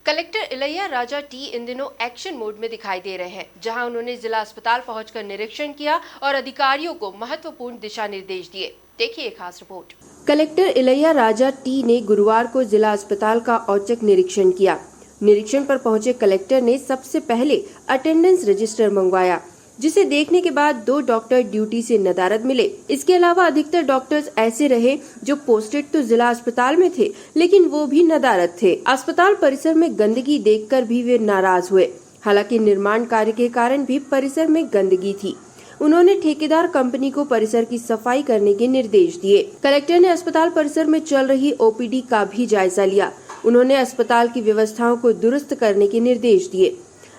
Collector Ilaiya Raja T इन दिनों action mode में दिखाई दे रहे हैं, जहां उन्होंने जिला अस्पताल पहुंचकर निरीक्षण किया और अधिकारियों को महत्वपूर्ण दिशा निर्देश दिए। देखिए खास report. Collector Ilaiya Raja T ने गुरुवार को जिला अस्पताल का औचक निरीक्षण किया। निरीक्षण पर पहुंचे कलेक्टर ने सबसे पहले अटेंडेंस रजिस्टर मंगवाया, जिसे देखने के बाद 2 डॉक्टर ड्यूटी से नदारद मिले। इसके अलावा अधिकतर डॉक्टर्स ऐसे रहे जो पोस्टेड तो जिला अस्पताल में थे, लेकिन वो भी नदारद थे। अस्पताल परिसर में गंदगी देखकर भी वे नाराज हुए। हालांकि निर्माण कार्य के कारण भी परिसर में गंदगी थी। उन्होंने ठेकेदार कंपनी को परिसर की सफाई करने के निर्देश दिए। कलेक्टर ने अस्पताल परिसर में चल रही ओपीडी का भी जायजा लिया। उन्होंने अस्पताल की व्यवस्थाओं को दुरुस्त करने के निर्देश दिए।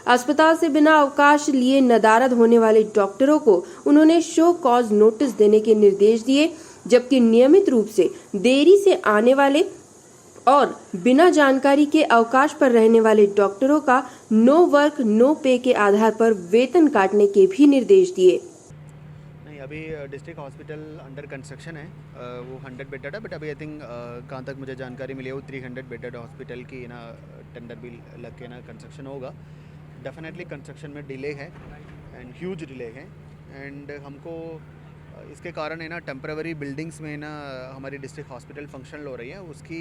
अस्पताल से बिना अवकाश लिए नदारद होने वाले डॉक्टरों को उन्होंने शो कॉज नोटिस देने के निर्देश दिए, जबकि नियमित रूप से देरी से आने वाले और बिना जानकारी के अवकाश पर रहने वाले डॉक्टरों का नो वर्क नो पे के आधार पर वेतन काटने के भी निर्देश दिए। नहीं, अभी डिस्ट्रिक्ट हॉस्पिटल अंडर कंस्ट्रक्शन है। वो 100 बेडेड है, बट अभी आई थिंक कहाँ तक मुझे जानकारी मिली है वो 300 बेडेड हॉस्पिटल की ना टेंडर भी लग के ना कंस्ट्रक्शन होगा। डेफिनेटली कंस्ट्रक्शन में डिले है एंड ह्यूज डिले है एंड हमको इसके कारण है ना टेम्परेरी बिल्डिंग्स में ना हमारी डिस्ट्रिक्ट हॉस्पिटल फंक्शनल हो रही है, उसकी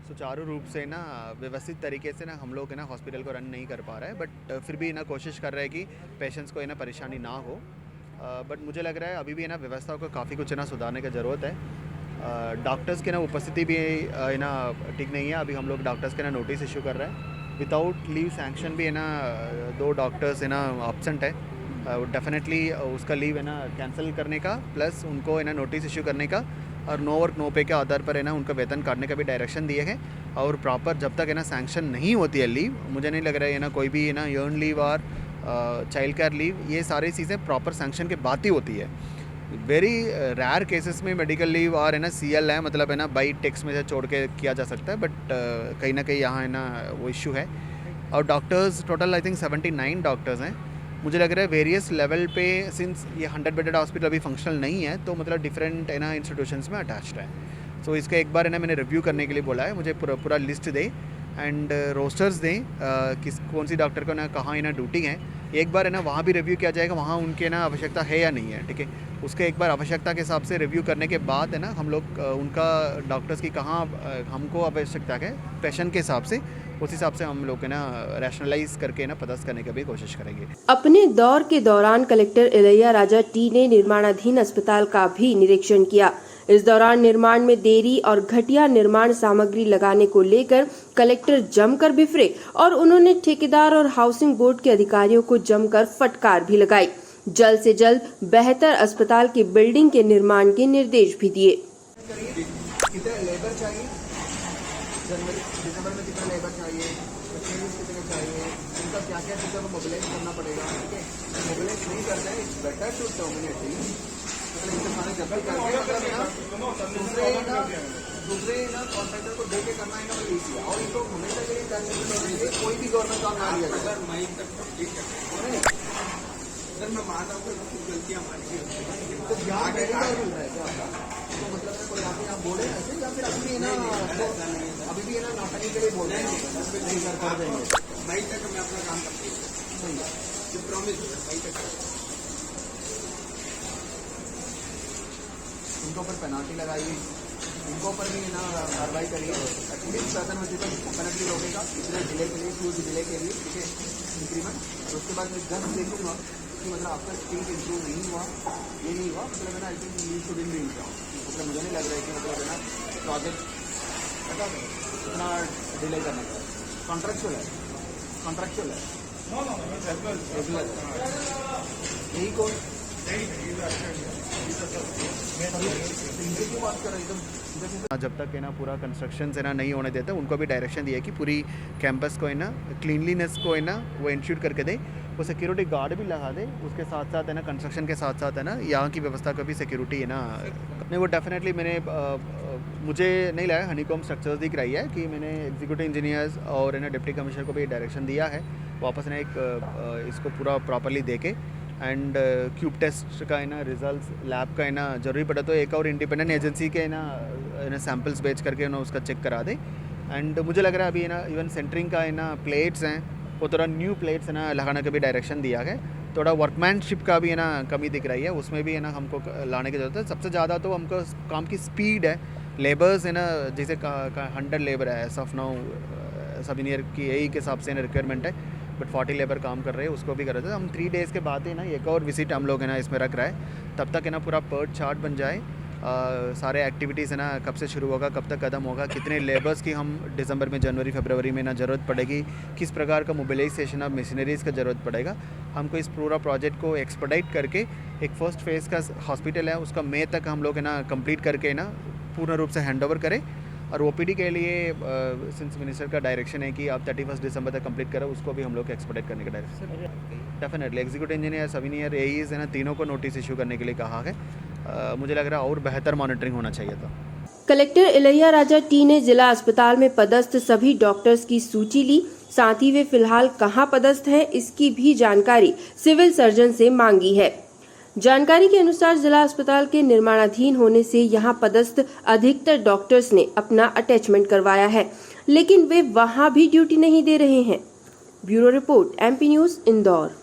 सुचारू रूप से ना व्यवस्थित तरीके से ना हम लोग है ना हॉस्पिटल को रन नहीं कर पा रहे हैं। बट फिर भी ना कोशिश कर रहे हैं कि पेशेंट्स को है ना परेशानी ना हो। बट मुझे लग रहा है अभी भी है ना व्यवस्थाओं को काफ़ी कुछ है ना सुधारने की ज़रूरत है। डॉक्टर्स की ना उपस्थिति भी है ना ठीक नहीं है। अभी हम लोग डॉक्टर्स के ना नोटिस इशू कर रहे हैं। विदाउट लीव सैंक्शन भी है ना 2 डॉक्टर्स है ना एब्सेंट है। डेफिनेटली उसका लीव है ना कैंसिल करने का, प्लस उनको है ना नोटिस इशू करने का और नो वर्क नो पे के आधार पर है ना उनका वेतन काटने का भी डायरेक्शन दिए हैं। और प्रॉपर जब तक है ना सैंक्शन नहीं होती है लीव, मुझे नहीं लग रहा है ना कोई भी है ना अर्न लीव और चाइल्ड केयर लीव, ये सारी चीज़ें प्रॉपर सैंक्शन के बाद ही होती है। वेरी रेयर केसेस में मेडिकल लीव और है ना CL है, मतलब है ना बाई टेक्स्ट में से छोड़ के किया जा सकता है। बट कहीं ना कहीं यहाँ है ना वो इशू है। और doctors total I think 79 doctors हैं। मुझे लग रहा है वेरियस लेवल पे, सिंस ये 100 बेडेड हॉस्पिटल अभी फंक्शनल नहीं है, तो मतलब डिफरेंट है ना इंस्टीट्यूशंस में अटैच्ड है। सो इसका एक बार है ना मैंने रिव्यू करने के लिए बोला है, मुझे पूरा लिस्ट दे एंड रोस्टर्स दें किस कौन सी डॉक्टर को ना कहाँ है ना ड्यूटी है। एक बार है ना वहाँ भी रिव्यू किया जाएगा, वहाँ उनके ना आवश्यकता है या नहीं है, ठीक है। उसके एक बार आवश्यकता के हिसाब से रिव्यू करने के बाद है ना हम लोग उनका डॉक्टर्स की कहाँ हमको आवश्यकता है पेशेंट के हिसाब से, उस हिसाब से हम लोग है ना रैशनलाइज करके ना पदस्थ करने की भी कोशिश करेंगे। अपने दौर के दौरान कलेक्टर इलैया राजा टी ने निर्माणाधीन अस्पताल का भी निरीक्षण किया। इस दौरान निर्माण में देरी और घटिया निर्माण सामग्री लगाने को लेकर कलेक्टर जमकर बिफरे और उन्होंने ठेकेदार और हाउसिंग बोर्ड के अधिकारियों को जमकर फटकार भी लगाई। जल्द से जल्द बेहतर अस्पताल की बिल्डिंग के निर्माण के निर्देश भी दिए। कितने लेबर चाहिए, जनवरी दिसंबर में कितना लेबर चाहिए, कितने चाहिए, उनका क्या क्या चीज़ों को मोबिलाइज करना पड़ेगा, ठीक है। मोबिलाइज नहीं करना है, इट्स बेटर टू टर्मिनेट, मतलब इनसे सारे जब्त करके दूसरे ना कॉन्ट्रैक्टर को दे के करना है ना ईजी है। और इनको हमेशा के लिए कोई भी गवर्नमेंट काम ना लिया जाए। सर मैं मान रहा हूँ कि गलतियाँ हमारी तो ध्यान देने का मिल रहा है क्या आपका? तो मतलब कोई आप यहाँ बोले ऐसे या फिर अभी भी ना अभी भी ना नाटक के लिए बोल रहे हैं कर देंगे। मई तक मैं अपना काम करती हूँ, जो प्रॉमिस मई तक उनके ऊपर पेनाल्टी लगाइए, उनके ऊपर भी ना कार्रवाई करिए। एटलीस्ट सर्टन मुझे पेनल्टी रोकेगा इतने डिले के लिए, फ्यूज डिले के लिए, ठीक है, इंक्रीमेंट। और उसके बाद मैं जस्ट देखूंगा कि मतलब आपका स्पीड इंप्रूव नहीं हुआ, ये नहीं हुआ, मतलब है ना I think you should be improve. मतलब मुझे नहीं लग रहा है कि मतलब है ना प्रोजेक्ट इतना डिले करने का कॉन्ट्रेक्चुअल है रेगुलर यही कौन जब तक है ना पूरा कंस्ट्रक्शन है ना नहीं होने देता, उनको भी डायरेक्शन दिया कि पूरी कैंपस को है ना क्लीनलीनेस को है ना वो इंश्योर करके दे, वो सिक्योरिटी गार्ड भी लगा दे। उसके साथ साथ है ना कंस्ट्रक्शन के साथ साथ है ना यहाँ की व्यवस्था का भी सिक्योरिटी है ना। नहीं, वो डेफिनेटली मुझे नहीं लगा हनीकॉम स्ट्रक्चर्स दिख रही है कि मैंने एग्जीक्यूटिव इंजीनियर्स और है ना डिप्टी कमिश्नर को भी डायरेक्शन दिया है वापस ना एक इसको पूरा प्रॉपरली देके एंड क्यूब टेस्ट का है ना रिजल्ट लैब का है ना जरूरी पड़ा तो एक और इंडिपेंडेंट एजेंसी के है ना सैम्पल्स भेज करके ना उसका चेक करा दे। एंड मुझे लग रहा है अभी है ना इवन सेंटरिंग का है ना प्लेट्स हैं वो थोड़ा न्यू प्लेट्स है ना लगाने का भी डायरेक्शन दिया है। थोड़ा वर्कमैनशिप का भी है ना कमी दिख रही है, उसमें भी है ना हमको लाने की ज़रूरत है। सबसे ज़्यादा तो हमको काम की स्पीड है, लेबर्स है ना जैसे 100 लेबर है एस ऑफ नाउ सब इंजीनियर की यही के हिसाब से रिक्वायरमेंट है, बट 40 लेबर काम कर रहे हैं, उसको भी कर रहे थे। हम 3 डेज़ के बाद है ना एक और विजिट हम लोग है ना इसमें रख रहा है, तब तक है ना पूरा पर्ट चार्ट बन जाए। सारे एक्टिविटीज़ है ना कब से शुरू होगा, कब तक ख़त्म होगा, कितने लेबर्स की हम दिसंबर में, जनवरी फरवरी में ना ज़रूरत पड़ेगी, किस प्रकार का मोबिलाइजेशन ऑफ मशीनरीज़ का ज़रूरत पड़ेगा। हमको इस पूरा प्रोजेक्ट को एक्सपर्टाइट करके एक फ़र्स्ट फेज़ का हॉस्पिटल है उसका मई तक हम लोग है ना कंप्लीट करके ना पूर्ण रूप से हैंडओवर करें। और ओपीडी के लिए सिंस मिनिस्टर का डायरेक्शन है कि आप 31 दिसंबर तक कंप्लीट करें, उसको भी हम लोग एक्सपर्टाइट करने का डायरेक्शन डेफिनेटली एग्जीक्यूटिव इंजीनियर, सब इंजीनियर, एईज है ना तीनों को नोटिस इशू करने के लिए कहा है। मुझे लग रहा है और बेहतर मॉनिटरिंग होना चाहिए था। कलेक्टर इलैया राजा टी ने जिला अस्पताल में पदस्थ सभी डॉक्टर्स की सूची ली, साथ ही वे फिलहाल कहां पदस्थ हैं इसकी भी जानकारी सिविल सर्जन से मांगी है। जानकारी के अनुसार जिला अस्पताल के निर्माणाधीन होने से यहां पदस्थ अधिकतर डॉक्टर्स ने अपना अटैचमेंट करवाया है, लेकिन वे वहां भी ड्यूटी नहीं दे रहे हैं। Bureau report, MP news, Indore.